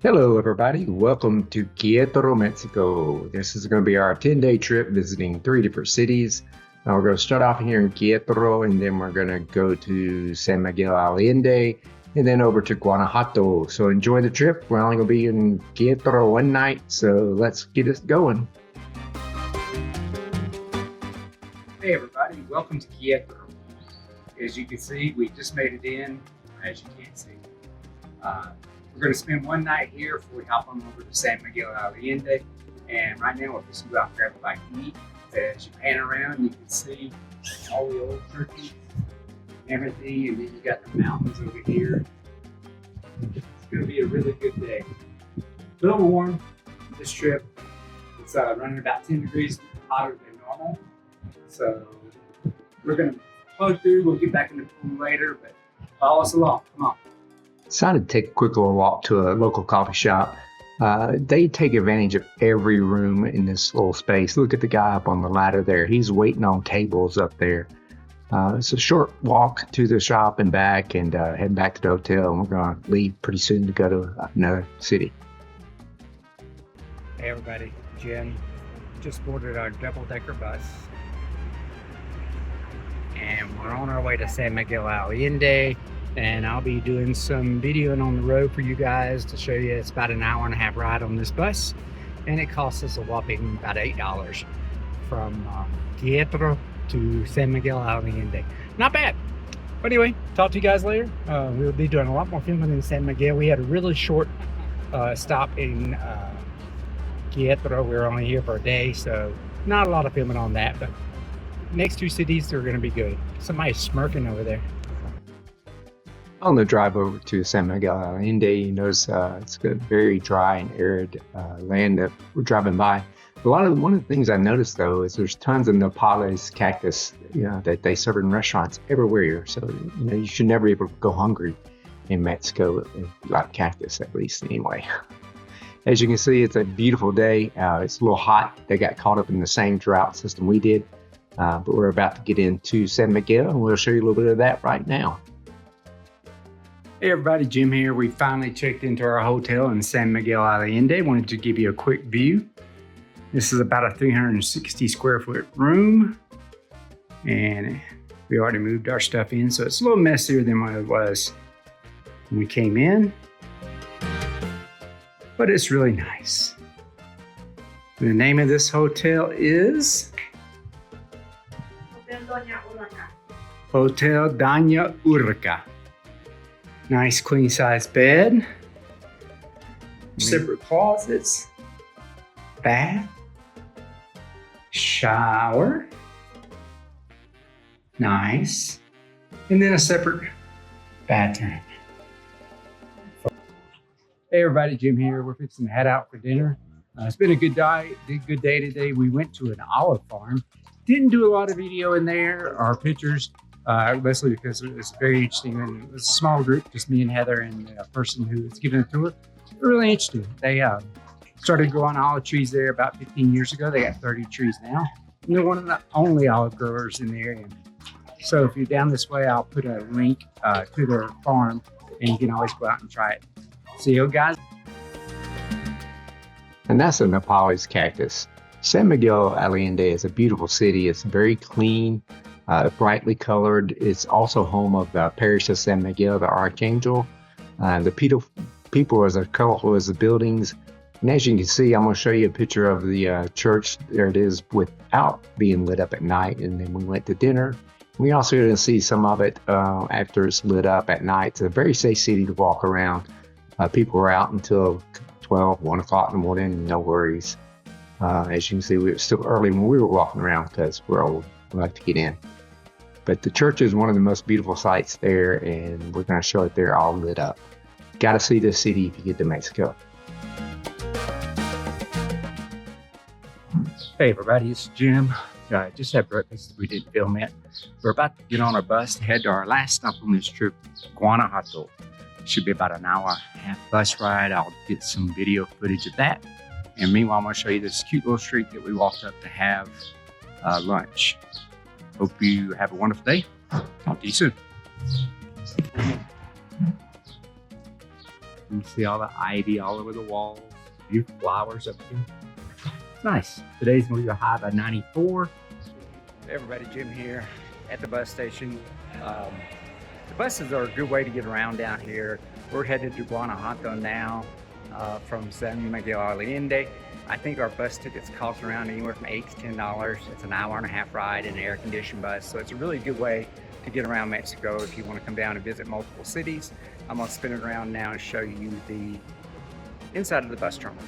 Hello, everybody. Welcome to Queretaro, Mexico. This is going to be our 10-day trip visiting 3 different cities. Now, we're going to start off here in Queretaro, and then we're going to go to San Miguel Allende, and then over to Guanajuato. So enjoy the trip. We're only going to be in Queretaro one night, so let's get us going. Hey, everybody. Welcome to Queretaro. As you can see, we just made it in, as you can't see. We're going to spend one night here before we hop on over to San Miguel Allende. And right now we're just going to go out and grab a bite to eat. As you pan around, you can see all the old churches and everything. And then you got the mountains over here. It's going to be a really good day. A little warm this trip. It's running about 10 degrees hotter than normal. So we're going to plug through. We'll get back in the pool later, but follow us along. Come on. Decided to take a quick little walk to a local coffee shop. They take advantage of every room in this little space. Look at the guy up on the ladder there. He's waiting on tables up there. It's a short walk to the shop and back, and head back to the hotel. And we're going to leave pretty soon to go to another city. Hey everybody, Jen just boarded our double-decker bus. And we're on our way to San Miguel Allende. And I'll be doing some videoing on the road for you guys to show you. It's about an hour and a half ride on this bus, and it costs us a whopping about $8 from Queretaro to San Miguel Allende. Not bad. But anyway, talk to you guys later. We'll be doing a lot more filming in San Miguel. We had a really short stop in Queretaro. We were only here for a day, so not a lot of filming on that. But next two cities are going to be good. Somebody's smirking over there. On the drive over to San Miguel Allende, you notice it's a very dry and arid land that we're driving by. One of the things I noticed though is there's tons of nopales cactus, that they serve in restaurants everywhere here. So you should never be able to go hungry in Mexico if you like cactus, at least anyway. As you can see, it's a beautiful day. It's a little hot. They got caught up in the same drought system we did, but we're about to get into San Miguel, and we'll show you a little bit of that right now. Hey everybody, Jim here. We finally checked into our hotel in San Miguel Allende. Wanted to give you a quick view. This is about a 360 square foot room, and we already moved our stuff in, so it's a little messier than what it was when we came in, but it's really nice. The name of this hotel is Hotel Doña Urraca. Nice queen size bed, separate closets, bath, shower, nice, and then a separate bathroom. Hey everybody, Jim here. We're fixing to head out for dinner. It's been a good day today. We went to an olive farm. Didn't do a lot of video in there or pictures. Mostly because it was very interesting, and it was a small group, just me and Heather and a person who was giving a tour. Really interesting. They started growing olive trees there about 15 years ago. They got 30 trees now, and they're one of the only olive growers in the area. So if you're down this way, I'll put a link to their farm, and you can always go out and try it. See you guys. And that's a Nopales cactus. San Miguel Allende is a beautiful city. It's very clean. Brightly colored. It's also home of the parish of San Miguel, the Archangel. The people are as colorful as the buildings. And as you can see, I'm going to show you a picture of the church. There it is without being lit up at night. And then we went to dinner. We also going to see some of it after it's lit up at night. It's a very safe city to walk around. People were out until 12, 1 o'clock in the morning. No worries. As you can see, we were still early when we were walking around because we're old. We like to get in. But the church is one of the most beautiful sights there, and we're going to show it there all lit up. Got to see this city if you get to Mexico. Hey everybody, it's Jim. Just had breakfast. We didn't film it. We're about to get on our bus to head to our last stop on this trip, Guanajuato. Should be about an hour and a half bus ride. I'll get some video footage of that. And meanwhile, I'm going to show you this cute little street that we walked up to have lunch. Hope you have a wonderful day. Talk to you soon. You can see all the ivy all over the walls, beautiful flowers up here. It's nice. Today's gonna be a high of 94. Hey everybody, Jim here at the bus station. The buses are a good way to get around down here. We're headed to Guanajuato now from San Miguel Allende. I think our bus tickets cost around anywhere from $8 to $10. It's an hour-and-a-half ride in an air-conditioned bus, so it's a really good way to get around Mexico if you want to come down and visit multiple cities. I'm going to spin it around now and show you the inside of the bus terminal.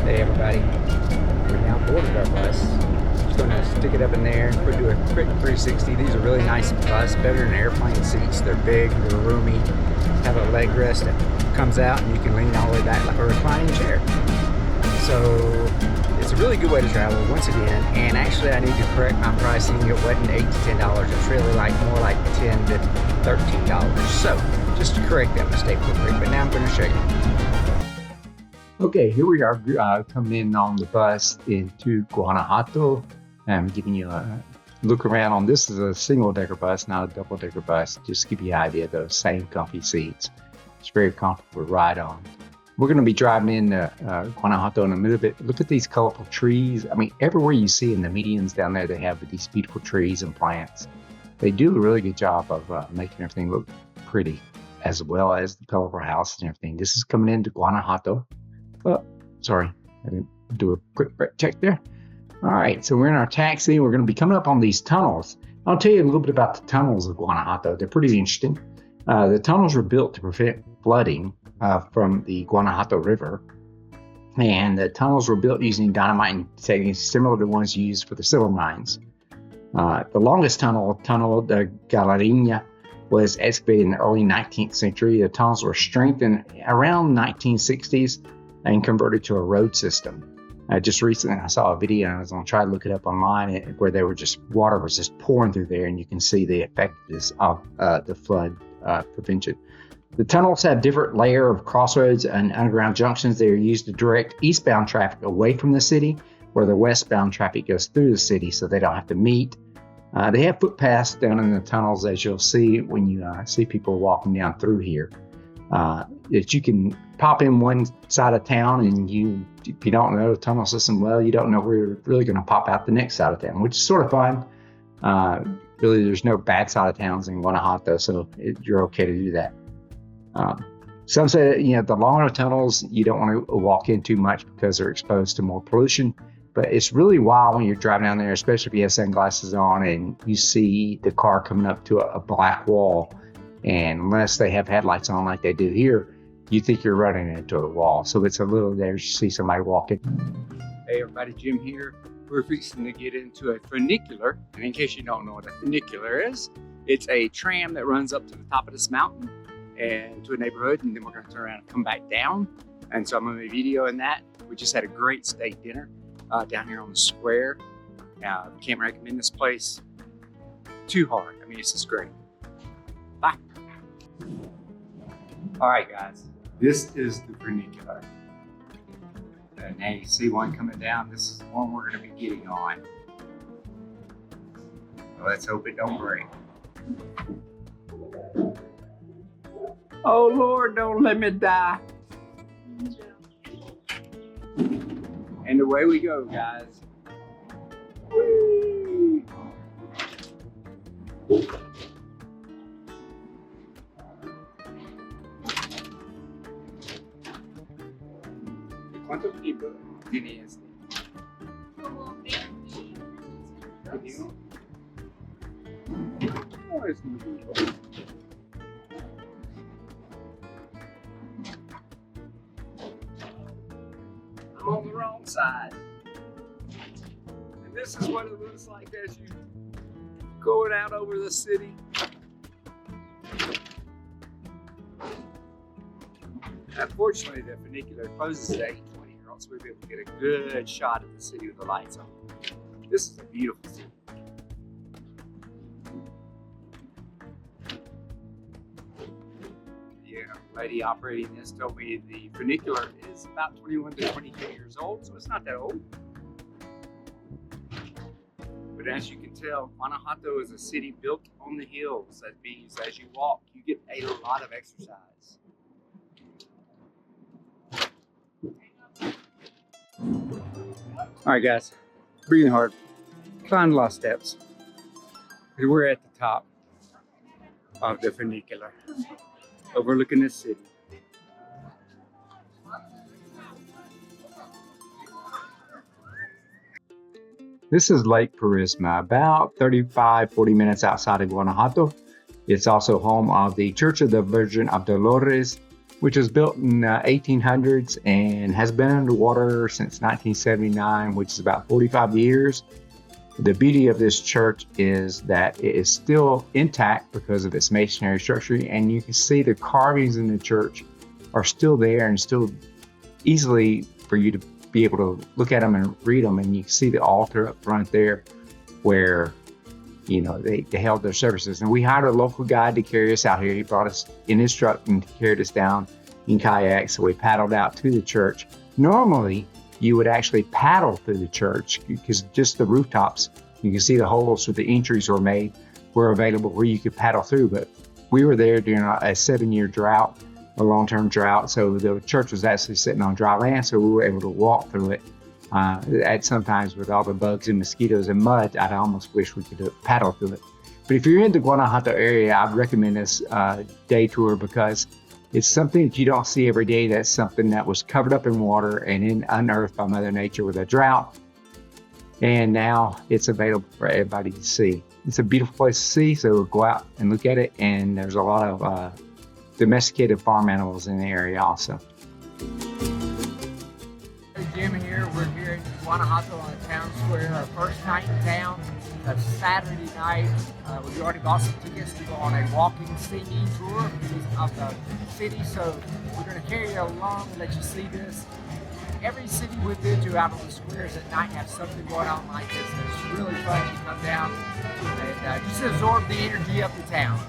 Hey everybody, we're now boarded our bus. Just gonna stick it up in there. We'll do a quick 360. These are really nice bus, better than airplane seats. They're big, they're roomy, have a leg rest that comes out and you can lean all the way back like a reclining chair. So it's a really good way to travel once again. And actually I need to correct my pricing. It wasn't $8 to $10. It's really more like $10 to $13. So just to correct that mistake real quick, but now I'm gonna show you. Okay, here we are coming in on the bus into Guanajuato. I'm giving you a look around on this. Is a single-decker bus, not a double-decker bus. Just to give you an idea of those same comfy seats. It's very comfortable to ride on. We're going to be driving into Guanajuato in a little bit. Look at these colorful trees. I mean, everywhere you see in the medians down there, they have these beautiful trees and plants. They do a really good job of making everything look pretty, as well as the colorful houses and everything. This is coming into Guanajuato. Oh, sorry, I didn't do a quick brake check there. All right, so we're in our taxi. We're going to be coming up on these tunnels. I'll tell you a little bit about the tunnels of Guanajuato. They're pretty interesting. The tunnels were built to prevent flooding from the Guanajuato River. And the tunnels were built using dynamite techniques similar to ones used for the silver mines. The longest tunnel, the Galeriña, was excavated in the early 19th century. The tunnels were strengthened around 1960s and converted to a road system. Just recently I saw a video and I was going to try to look it up online where water was just pouring through there, and you can see the effectiveness of the flood prevention. The tunnels have different layer of crossroads and underground junctions. They are used to direct eastbound traffic away from the city, where the westbound traffic goes through the city so they don't have to meet. They have footpaths down in the tunnels, as you'll see when you see people walking down through here. That you can pop in one side of town, and if you don't know the tunnel system well, you don't know where you're really going to pop out the next side of town, which is sort of fun. Really, there's no bad side of towns in Guanajuato, so you're okay to do that. Some say that, the longer tunnels, you don't want to walk in too much because they're exposed to more pollution. But it's really wild when you're driving down there, especially if you have sunglasses on and you see the car coming up to a black wall. And unless they have headlights on like they do here, you think you're running into a wall. So it's a little, there you see somebody walking. Hey everybody, Jim here. We're fixing to get into a funicular. And in case you don't know what a funicular is, it's a tram that runs up to the top of this mountain and to a neighborhood, and then we're gonna turn around and come back down. And so I'm gonna be videoing that. We just had a great steak dinner down here on the square. Can't recommend this place too hard. I mean, it's just great. Bye. All right, guys, this is the funicular. And now you see one coming down. This is the one we're going to be getting on. So let's hope it don't break. Oh Lord, don't let me die. And away we go, guys. Whee! ¿Cuántos tipos tiene este? Como 20. No es muy duro. I'm on the wrong side. And this is what it looks like as you go out over the city. Unfortunately, the funicular closes at 8:20, or else we'll be able to get a good shot of the city with the lights on. This is a beautiful city. lady operating this told me the funicular is about 21 to 22 years old, so it's not that old. But as you can tell, Guanajuato is a city built on the hills. That means as you walk, you get a lot of exercise. All right, guys, breathing hard. Climbed a lot of steps. We're at the top of the funicular, overlooking the city. This is Lake Purisma, about 35-40 minutes outside of Guanajuato. It's also home of the Church of the Virgin of Dolores, which was built in the 1800s and has been underwater since 1979, which is about 45 years. The beauty of this church is that it is still intact because of its masonry structure, and you can see the carvings in the church are still there and still easily for you to be able to look at them and read them. And you can see the altar up front there where, you know, they held their services. And we hired a local guide to carry us out here. He brought us in his truck and carried us down in kayaks. So we paddled out to the church. Normally, you would actually paddle through the church because just the rooftops, you can see the holes where the entries were available where you could paddle through. But we were there during a 7-year drought, a long-term drought. So the church was actually sitting on dry land. So we were able to walk through it. At sometimes with all the bugs and mosquitoes and mud, I'd almost wish we could paddle through it. But if you're in the Guanajuato area, I'd recommend this day tour because it's something that you don't see every day. That's something that was covered up in water and unearthed by Mother Nature with a drought. And now it's available for everybody to see. It's a beautiful place to see, so go out and look at it. And there's a lot of domesticated farm animals in the area also. Jim here. We're here in Guanajuato on the town square. Our first night in town, a Saturday night. We already bought some tickets to go on a walking, singing tour of the city. So we're going to carry you along and let you see this. Every city we've been to out on the squares at night have something going on like this. And it's really fun to come down and just absorb the energy of the town.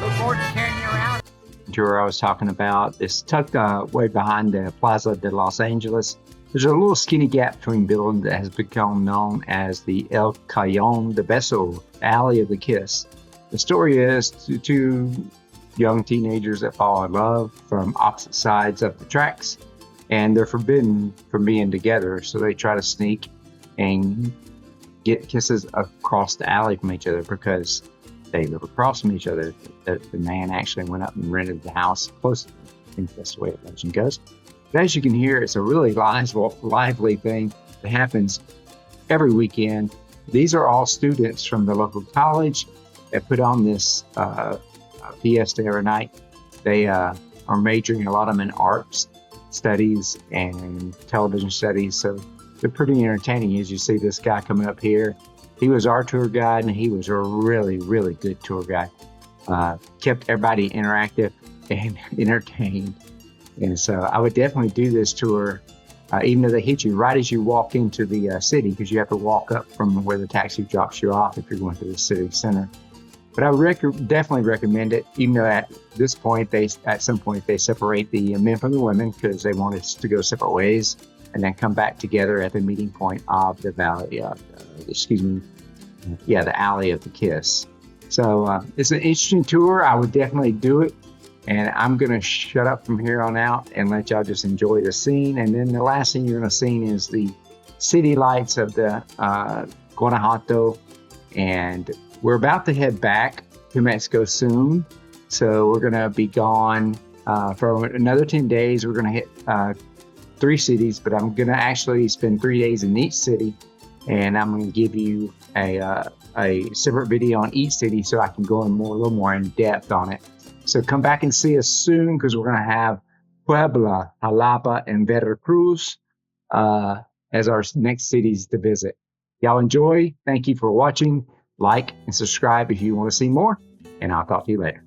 Look forward to carrying you around. Tour I was talking about is tucked way behind the Plaza de Los Angeles. There's a little skinny gap between buildings that has become known as the El Callejón de Beso, Alley of the Kiss. The story is two young teenagers that fall in love from opposite sides of the tracks, and they're forbidden from being together, so they try to sneak and get kisses across the alley from each other because they live across from each other. The man actually went up and rented the house close to them. I think that's the way the legend goes. But as you can hear, it's a really lively thing that happens every weekend. These are all students from the local college that put on this fiesta every night. They are majoring, a lot of them, in arts studies and television studies. So they're pretty entertaining. As you see this guy coming up here, he was our tour guide, and he was a really, really good tour guide. Kept everybody interactive and entertained. And so I would definitely do this tour, even though they hit you right as you walk into the city, because you have to walk up from where the taxi drops you off if you're going to the city center. But I would definitely recommend it, even though at some point they separate the men from the women because they want us to go separate ways and then come back together at the meeting point of the valley of, the Alley of the Kiss. So it's an interesting tour. I would definitely do it. And I'm going to shut up from here on out and let y'all just enjoy the scene. And then the last thing you're going to see is the city lights of the Guanajuato. And we're about to head back to Mexico soon. So we're going to be gone for another 10 days. We're going to hit 3 cities, but I'm going to actually spend 3 days in each city. And I'm going to give you a separate video on each city so I can go in a little more in depth on it. So come back and see us soon because we're going to have Puebla, Jalapa, and Veracruz as our next cities to visit. Y'all enjoy. Thank you for watching. Like and subscribe if you want to see more, and I'll talk to you later.